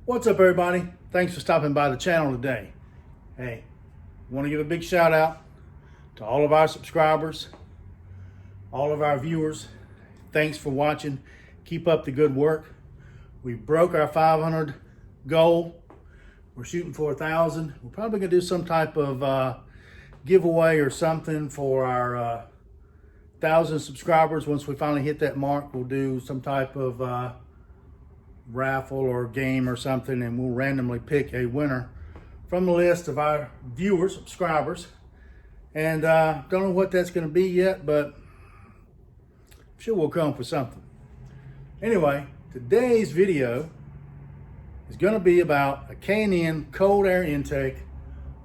What's up, everybody? Thanks for stopping by the channel today. Hey, I want to give a big shout out to all of our subscribers, all of our viewers. Thanks for watching. Keep up the good work. We broke our 500 goal. We're shooting for 1,000. We're probably gonna do some type of giveaway or something for our 1,000 subscribers. Once we finally hit that mark, we'll do some type of raffle or game or something, and we'll randomly pick a winner from the list of our viewers, subscribers. And don't know what that's going to be yet, but I'm sure we'll come up with something. Anyway, today's video is going to be about a K&N cold air intake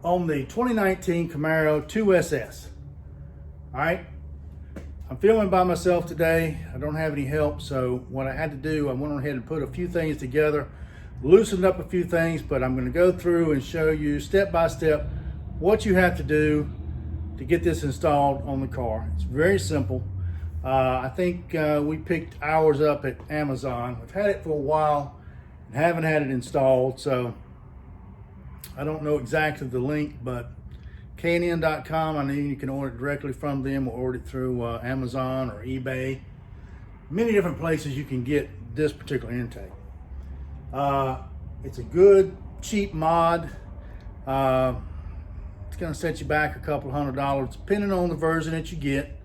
on the 2019 Camaro 2SS. All right. I'm filming by myself today. I don't have any help, so what I had to do, I went ahead and put a few things together, loosened up a few things, but I'm going to go through and show you step by step what you have to do to get this installed on the car. It's very simple. I think we picked ours up at Amazon. We've had it for a while and haven't had it installed, so I don't know exactly the link, but knn.com, I know you can order it directly from them or order it through Amazon or eBay. Many different places you can get this particular intake. It's a good, cheap mod. It's going to set you back a couple $100 depending on the version that you get.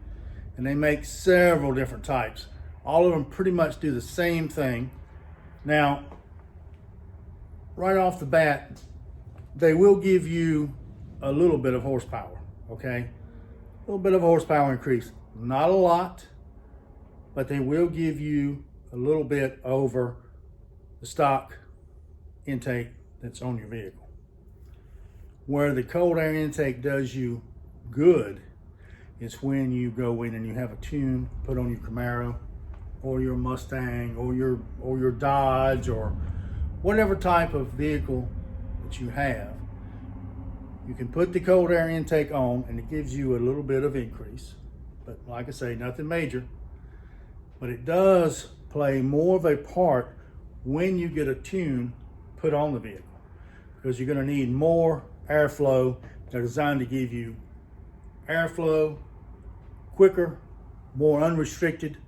And they make several different types. All of them pretty much do the same thing. Now, right off the bat, they will give you a little bit of horsepower, okay? A little bit of horsepower increase. Not a lot, but they will give you a little bit over the stock intake that's on your vehicle. Where the cold air intake does you good is when you go in and you have a tune put on your Camaro or your Mustang or your Dodge or whatever type of vehicle that you have. You can put the cold air intake on and it gives you a little bit of increase. But like I say, nothing major. But it does play more of a part when you get a tune put on the vehicle, because you're going to need more airflow. They're designed to give you airflow quicker, more unrestricted.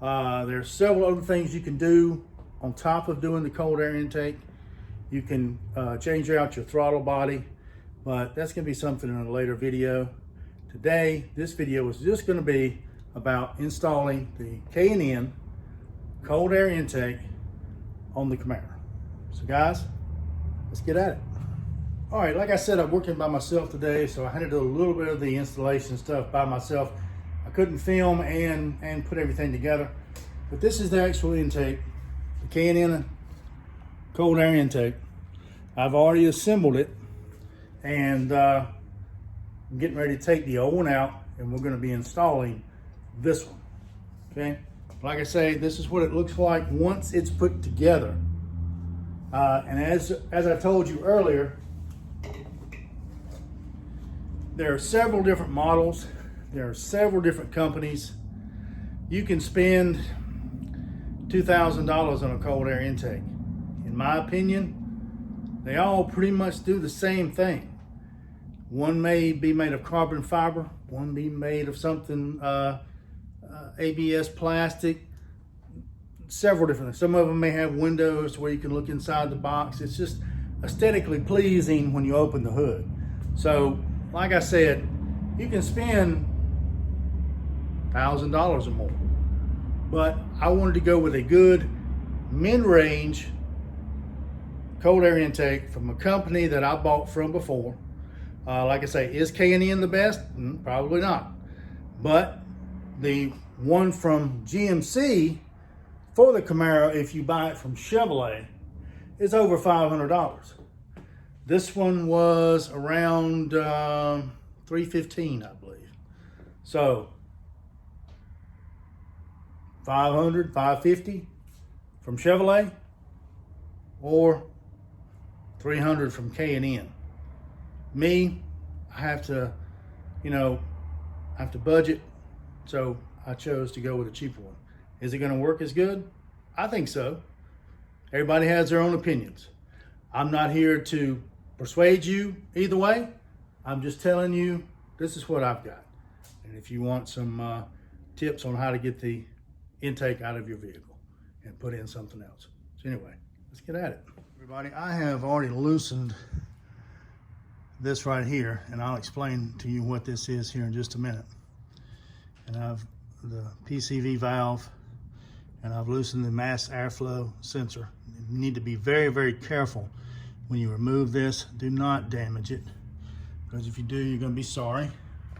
There's several other things you can do on top of doing the cold air intake. You can change out your throttle body, but that's going to be something in a later video. Today, this video is just going to be about installing the K&N cold air intake on the Camaro. So guys, let's get at it. All right, like I said, I'm working by myself today, so I had to do a little bit of the installation stuff by myself. I couldn't film and put everything together, but this is the actual intake, the K&N cold air intake. I've already assembled it, and I'm getting ready to take the old one out, and we're going to be installing this one. Okay, like I say, this is what it looks like once it's put together. And as I told you earlier, there are several different models. There are several different companies. You can spend $2,000 on a cold air intake. In my opinion, they all pretty much do the same thing. One may be made of carbon fiber, one be made of something ABS plastic, several different things. Some of them may have windows where you can look inside the box. It's just aesthetically pleasing when you open the hood. So, like I said, you can spend $1,000 or more. But I wanted to go with a good mid-range cold air intake from a company that I bought from before. Like I say, is K&N the best? Probably not. But the one from GMC for the Camaro, if you buy it from Chevrolet, is over $500. This one was around $315, I believe. So $500, $550 from Chevrolet, or $300 from K&N. Me, I have to, I have to budget, so I chose to go with a cheaper one. Is it going to work as good? I think so. Everybody has their own opinions. I'm not here to persuade you either way. I'm just telling you, this is what I've got. And if you want some tips on how to get the intake out of your vehicle and put in something else. So anyway, let's get at it. Everybody, I have already loosened this right here, and I'll explain to you what this is here in just a minute. And I've the Pcv valve, and I've loosened the mass airflow sensor. You need to be very, very careful when you remove this. Do not damage it, because if you do, you're going to be sorry.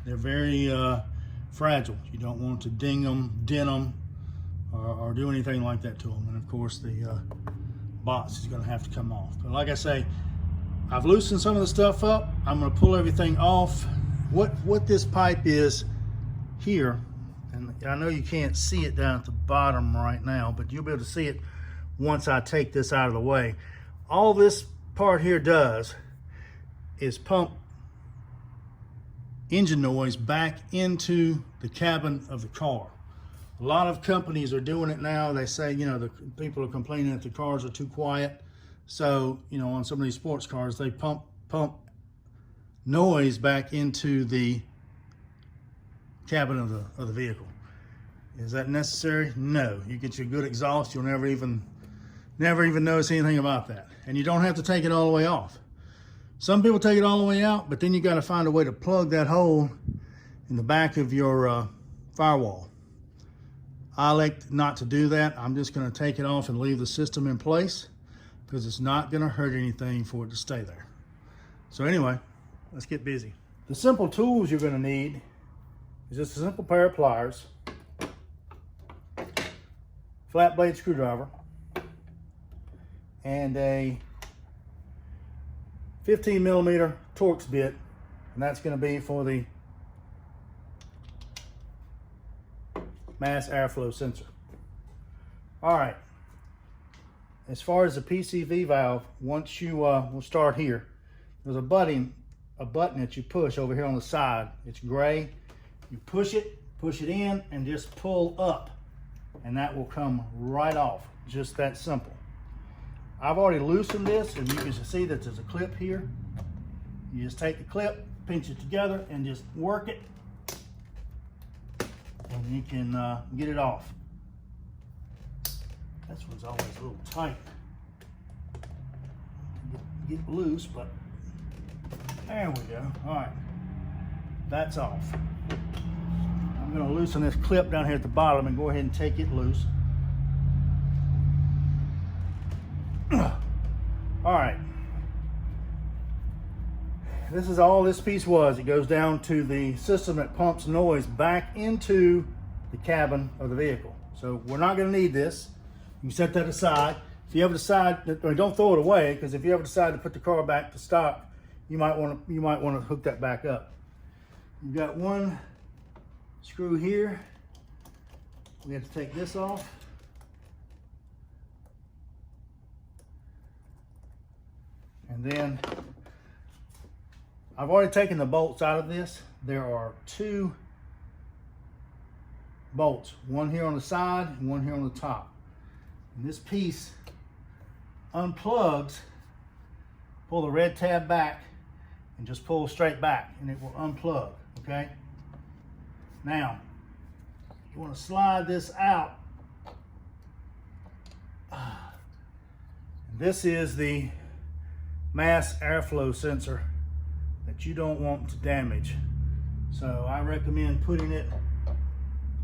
They're very fragile. You don't want to ding them, dent them, or do anything like that to them. And of course, the box is going to have to come off. But like I say, I've loosened some of the stuff up. I'm going to pull everything off. What this pipe is here, and I know you can't see it down at the bottom right now, but you'll be able to see it once I take this out of the way. All this part here does is pump engine noise back into the cabin of the car. A lot of companies are doing it now. They say, you know, the people are complaining that the cars are too quiet. So, you know, on some of these sports cars, they pump noise back into the cabin of the vehicle. Is that necessary? No. You get your good exhaust, you'll never even notice anything about that. And you don't have to take it all the way off. Some people take it all the way out, but then you got to find a way to plug that hole in the back of your firewall. I elect not to do that. I'm just going to take it off and leave the system in place, because it's not going to hurt anything for it to stay there. So anyway, let's get busy. The simple tools you're going to need is just a simple pair of pliers, flat blade screwdriver, and a 15 millimeter Torx bit, and that's going to be for the mass airflow sensor. All right. As far as the Pcv valve, once you we'll start here. There's a button that you push over here on the side. It's gray. You push it in, and just pull up, and that will come right off. Just that simple. I've already loosened this, and you can see that there's a clip here. You just take the clip, pinch it together, and just work it, and you can get it off. This one's always a little tight. Get loose, but there we go. All right, that's off. I'm going to loosen this clip down here at the bottom and go ahead and take it loose. All right. This is all this piece was. It goes down to the system that pumps noise back into the cabin of the vehicle. So we're not going to need this. You can set that aside. If you ever decide that, or don't throw it away, because if you ever decide to put the car back to stock, you might want to hook that back up. You've got one screw here. We have to take this off. And then I've already taken the bolts out of this. There are two bolts, one here on the side and one here on the top. And this piece unplugs. Pull the red tab back and just pull straight back, and it will unplug, okay? Now, you want to slide this out. This is the mass airflow sensor that you don't want to damage. So I recommend putting it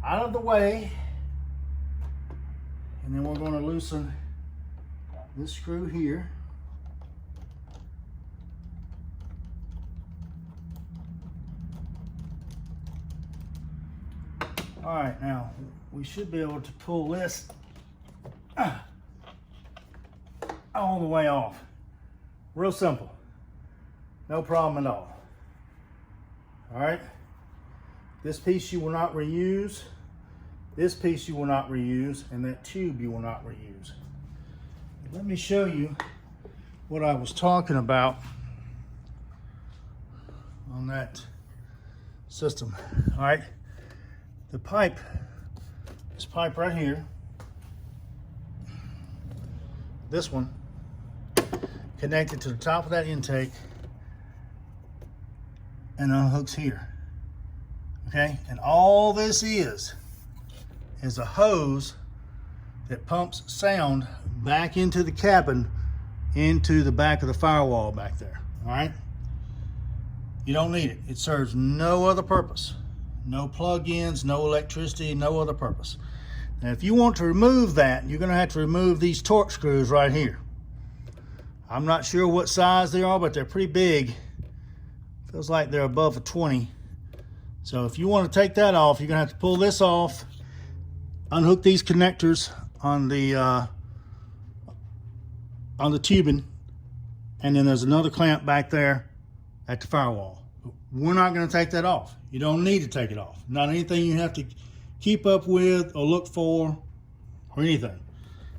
out of the way, and then we're going to loosen this screw here. All right, now we should be able to pull this all the way off. Real simple. No problem at all. All right. This piece you will not reuse. This piece you will not reuse. And that tube you will not reuse. Let me show you what I was talking about on that system. All right. The pipe, this pipe right here, this one connected to the top of that intake and unhooks here. Okay, and all this is a hose that pumps sound back into the cabin, into the back of the firewall back there. All right, you don't need it. It serves no other purpose. No plug-ins, no electricity, no other purpose. Now, if you want to remove that, you're going to have to remove these torque screws right here. I'm not sure what size they are, but they're pretty big. Feels like they're above a 20. So if you want to take that off, you're going to have to pull this off, unhook these connectors on the tubing, and then there's another clamp back there at the firewall. We're not going to take that off. You don't need to take it off. Not anything you have to keep up with or look for or anything.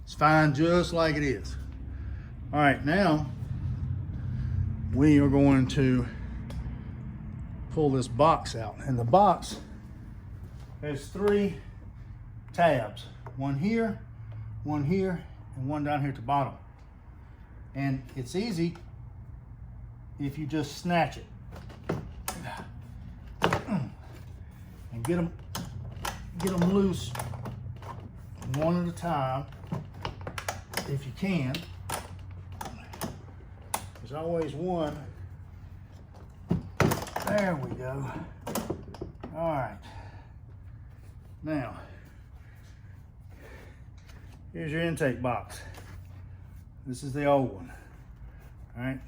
It's fine just like it is. All right, now we are going to pull this box out. And the box has 3 tabs. One here, and one down here at the bottom. And it's easy if you just snatch it. And get them loose one at a time if you can. There's always one. There we go. All right. Now, here's your intake box. This is the old one. All right.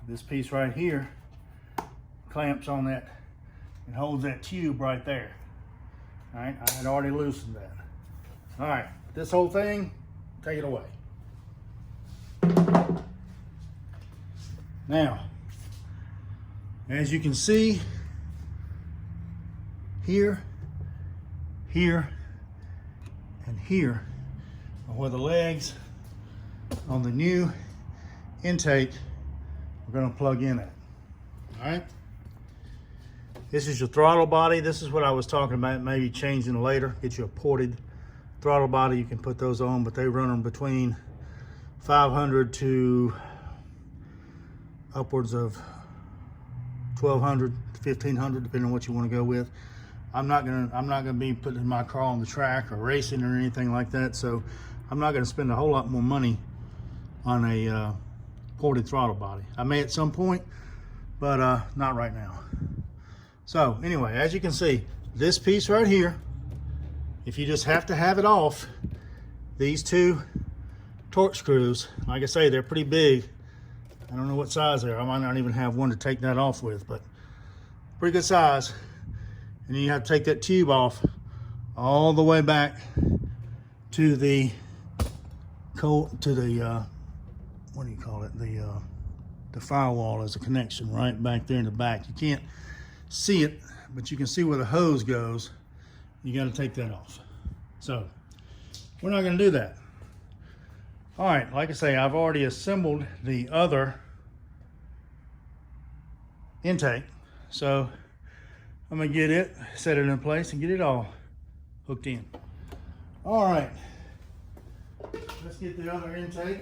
This piece right here clamps on that and holds that tube right there. All right, I had already loosened that. All right, this whole thing, take it away. Now, as you can see, here, here, and here are where the legs on the new intake are going to plug in at. All right. This is your throttle body. This is what I was talking about, maybe changing later. Get you a ported throttle body. You can put those on, but they run them between 500 to upwards of 1,200 to 1,500, depending on what you want to go with. I'm not gonna be putting my car on the track or racing or anything like that, so I'm not gonna spend a whole lot more money on a ported throttle body. I may at some point, but not right now. So anyway, as you can see, this piece right here, if you just have to have it off, these 2 torque screws, like I say, they're pretty big. I don't know what size they are. I might not even have one to take that off with, but pretty good size. And then you have to take that tube off all the way back to the what do you call it? The firewall as a connection right back there in the back. You can't see it, but you can see where the hose goes. You got to take that off. So we're not going to do that. All right, like I say, I've already assembled the other intake, so I'm gonna get it, set it in place, and get it all hooked in. All right, let's get the other intake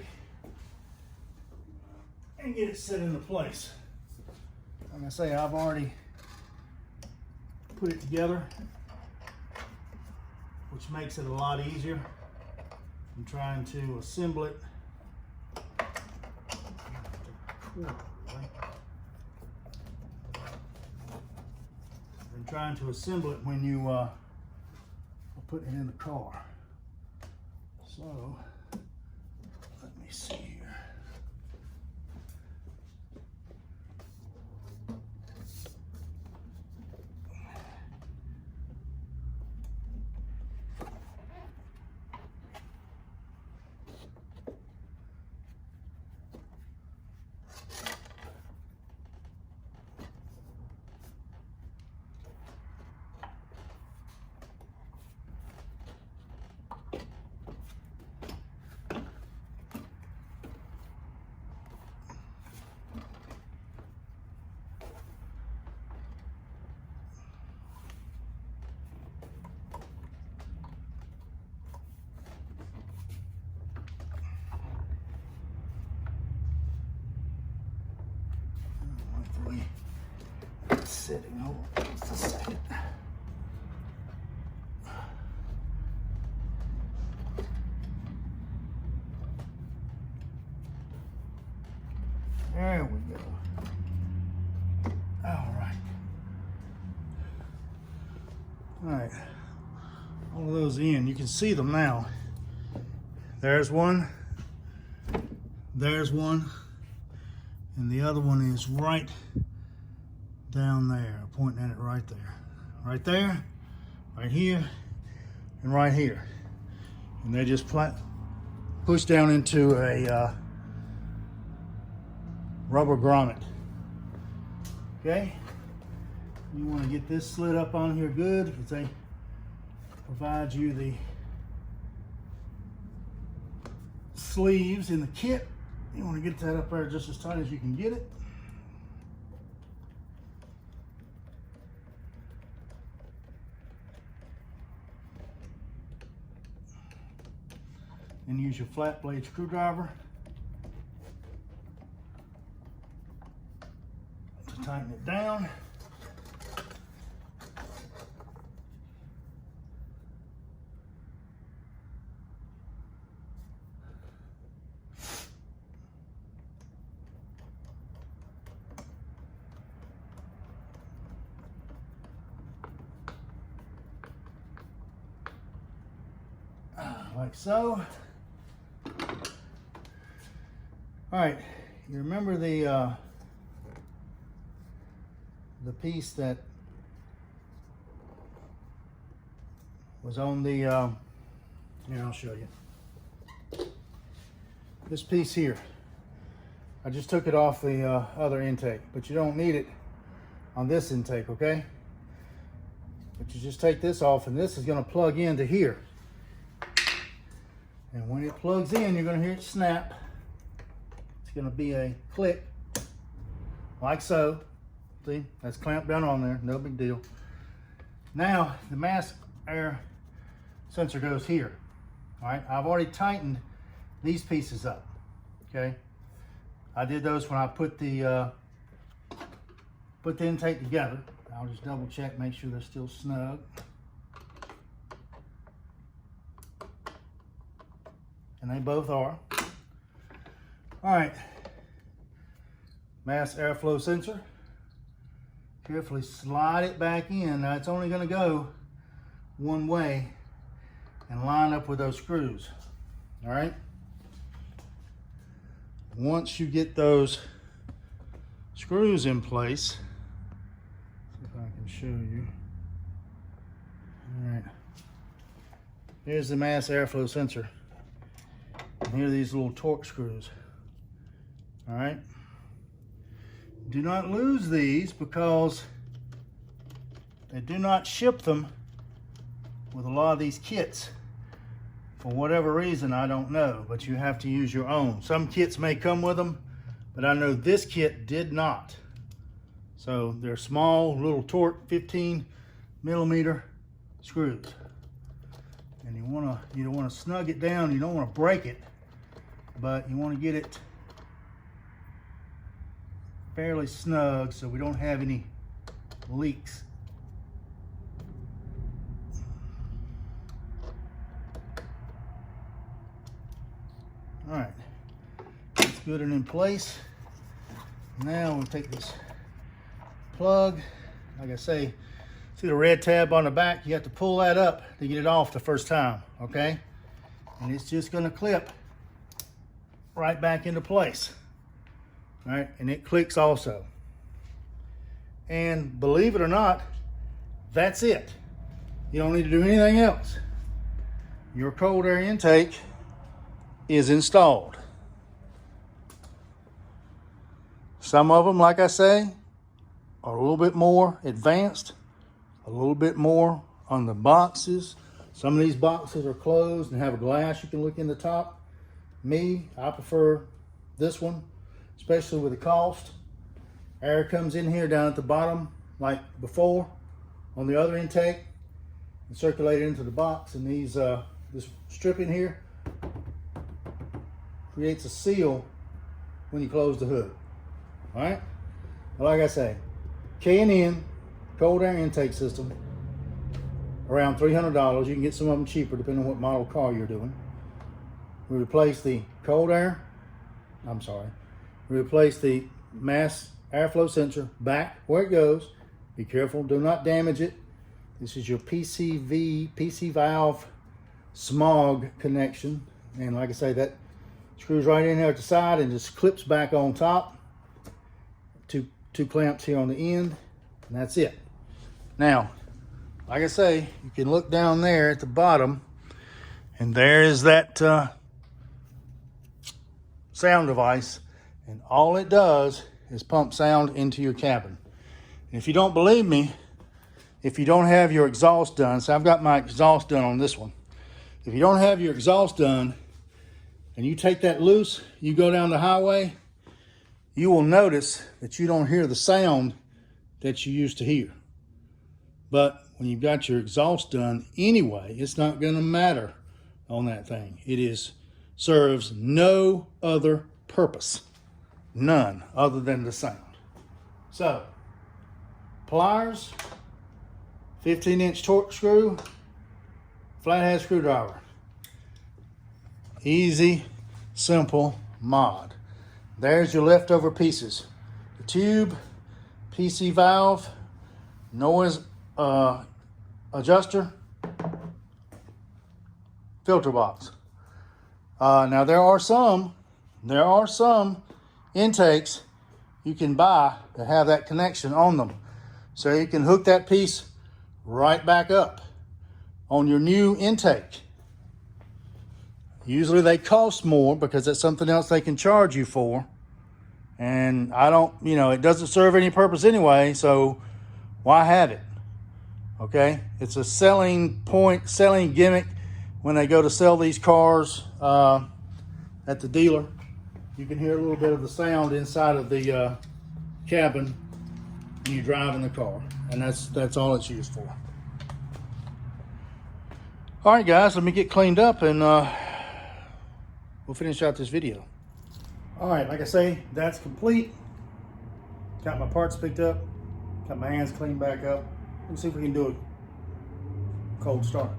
and get it set into place. Like I say, I've already put it together, which makes it a lot easier. I'm trying to assemble it. I'm trying to assemble it when you are putting it in the car. So, let me see here. sitting. Hold on just a second. There we go. All right. All right. All of those in. You can see them now. There's one. There's one. And the other one is right down there. I'm pointing at it right there. Right there, right here, and right here. And they just push down into a rubber grommet. Okay? You want to get this slid up on here good because they provide you the sleeves in the kit. You want to get that up there just as tight as you can get it. And use your flat blade screwdriver to tighten it down. Like so. All right, you remember the piece that was on the, here, I'll show you. This piece here, I just took it off the other intake, but you don't need it on this intake, okay? But you just take this off and this is gonna plug into here. And when it plugs in, you're gonna hear it snap. It's gonna be a click, like so. See, that's clamped down on there, no big deal. Now, the mass air sensor goes here. All right, I've already tightened these pieces up, okay? I did those when I put the intake together. I'll just double check, make sure they're still snug. And they both are. All right, mass airflow sensor. Carefully slide it back in. Now it's only gonna go one way and line up with those screws, all right? Once you get those screws in place, see if I can show you. All right, here's the mass airflow sensor. And here are these little torque screws, all right? Do not lose these because they do not ship them with a lot of these kits. For whatever reason, I don't know, but you have to use your own. Some kits may come with them, but I know this kit did not. So they're small, little torque, 15mm screws. And you don't wanna snug it down, you don't wanna break it, but you wanna get it fairly snug so we don't have any leaks. All right, that's good and in place. Now we'll take this plug. Like I say, see the red tab on the back? You have to pull that up to get it off the first time, okay? And it's just gonna clip right back into place. All right, and it clicks also. And believe it or not, that's it. You don't need to do anything else. Your cold air intake is installed. Some of them, like I say, are a little bit more advanced, a little bit more on the boxes. Some of these boxes are closed and have a glass you can look in the top. Me, I prefer this one, especially with the cost. Air comes in here down at the bottom like before on the other intake and circulate it into the box, and these this strip in here creates a seal when you close the hood. All right, but like I say, K&N, cold air intake system, around $300. You can get some of them cheaper depending on what model car you're doing. We replace the we replace the mass airflow sensor back where it goes. Be careful, do not damage it. This is your PC Valve smog connection. And like I say, that screws right in there at the side and just clips back on top. Two clamps here on the end, and that's it. Now, like I say, you can look down there at the bottom, and there is that sound device, and all it does is pump sound into your cabin. And if you don't believe me, if you don't have your exhaust done, so I've got my exhaust done on this one. If you don't have your exhaust done and you take that loose, you go down the highway, you will notice that you don't hear the sound that you used to hear. But when you've got your exhaust done anyway, it's not going to matter on that thing. It serves no other purpose, none other than the sound. So, pliers, 15-inch torque screw, flathead screwdriver. Easy, simple mod. There's your leftover pieces. The tube, PC valve, noise adjuster, filter box. Now there are some intakes you can buy that have that connection on them. So you can hook that piece right back up on your new intake. Usually they cost more because that's something else they can charge you for. And it doesn't serve any purpose anyway, so why have it? Okay, it's a selling gimmick when they go to sell these cars at the dealer. You can hear a little bit of the sound inside of the cabin when you're driving the car, and that's all it's used for. All right, guys, let me get cleaned up and we'll finish out this video. All right, like I say, that's complete. Got my parts picked up, got my hands cleaned back up. Let's see if we can do a cold start.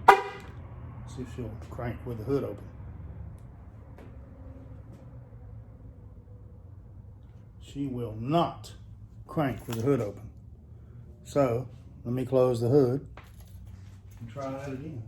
See if she'll crank with the hood open. She will not crank with the hood open. So let me close the hood and try that again.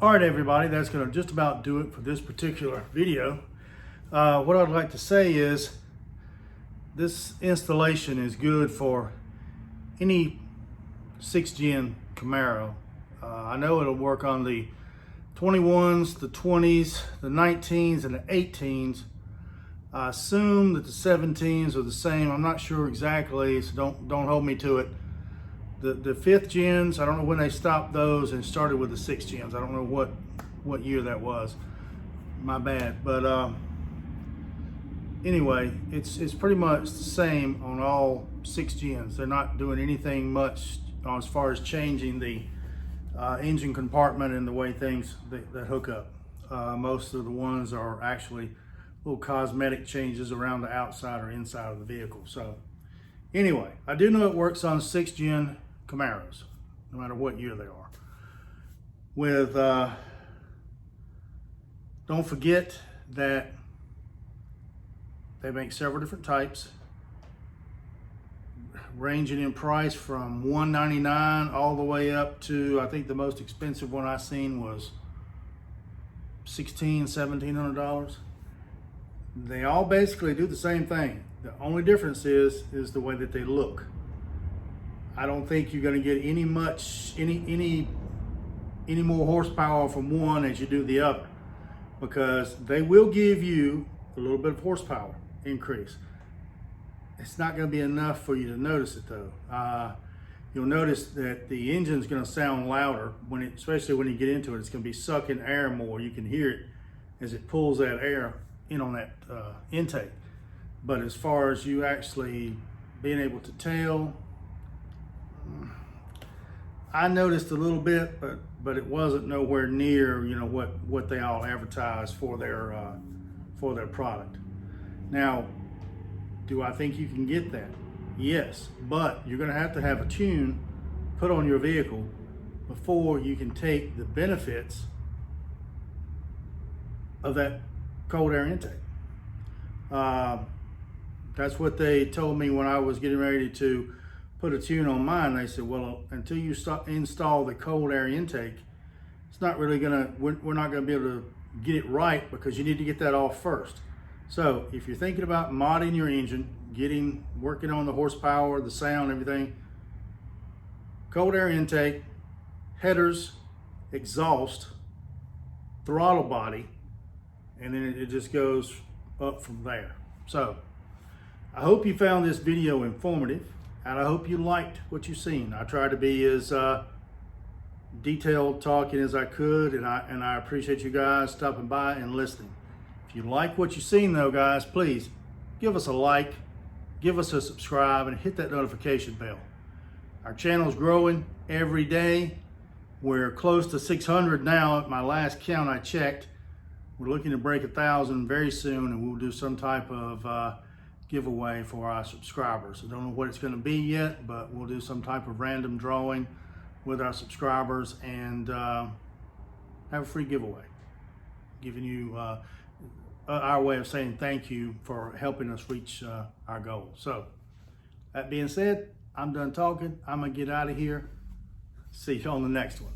All right, everybody, that's going to just about do it for this particular video. What I'd like to say is this installation is good for any 6-gen Camaro. I know it'll work on the 21s, the 20s, the 19s, and the 18s. I assume that the 17s are the same. I'm not sure exactly, so don't hold me to it. The 5th gens, I don't know when they stopped those and started with the 6th gens. I don't know what year that was. My bad. But anyway, it's pretty much the same on all 6 gens. They're not doing anything much as far as changing the engine compartment and the way things that hook up. Most of the ones are actually little cosmetic changes around the outside or inside of the vehicle. So anyway, I do know it works on 6-gen Camaros, no matter what year they are. With don't forget that they make several different types, ranging in price from $199 all the way up to, I think the most expensive one I seen was $1,700. They all basically do the same thing. The only difference is the way that they look. I don't think you're going to get any more horsepower from one as you do the other, because they will give you a little bit of horsepower increase. It's not going to be enough for you to notice it though. You'll notice that the engine's going to sound louder especially when you get into it. It's going to be sucking air more. You can hear it as it pulls that air in on that intake. But as far as you actually being able to tell, I noticed a little bit, but it wasn't nowhere near, you know, what they all advertise for their product. Now, do I think you can get that? Yes, but you're going to have a tune put on your vehicle before you can take the benefits of that cold air intake. That's what they told me when I was getting ready to put a tune on mine. They said, well, until you install the cold air intake, it's not really we're not gonna be able to get it right, because you need to get that off first. So if you're thinking about modding your engine, working on the horsepower, the sound, everything, cold air intake, headers, exhaust, throttle body, and then it just goes up from there. So I hope you found this video informative, and I hope you liked what you've seen. I tried to be as detailed talking as I could, and I appreciate you guys stopping by and listening. If you like what you've seen though, guys, please give us a like, give us a subscribe, and hit that notification bell. Our channel's growing every day. We're close to 600 now at my last count I checked. We're looking to break 1,000 very soon, and we'll do some type of giveaway for our subscribers. I don't know what it's going to be yet, but we'll do some type of random drawing with our subscribers and have a free giveaway, giving you our way of saying thank you for helping us reach our goal. So that being said, I'm done talking. I'm gonna get out of here. See you on the next one.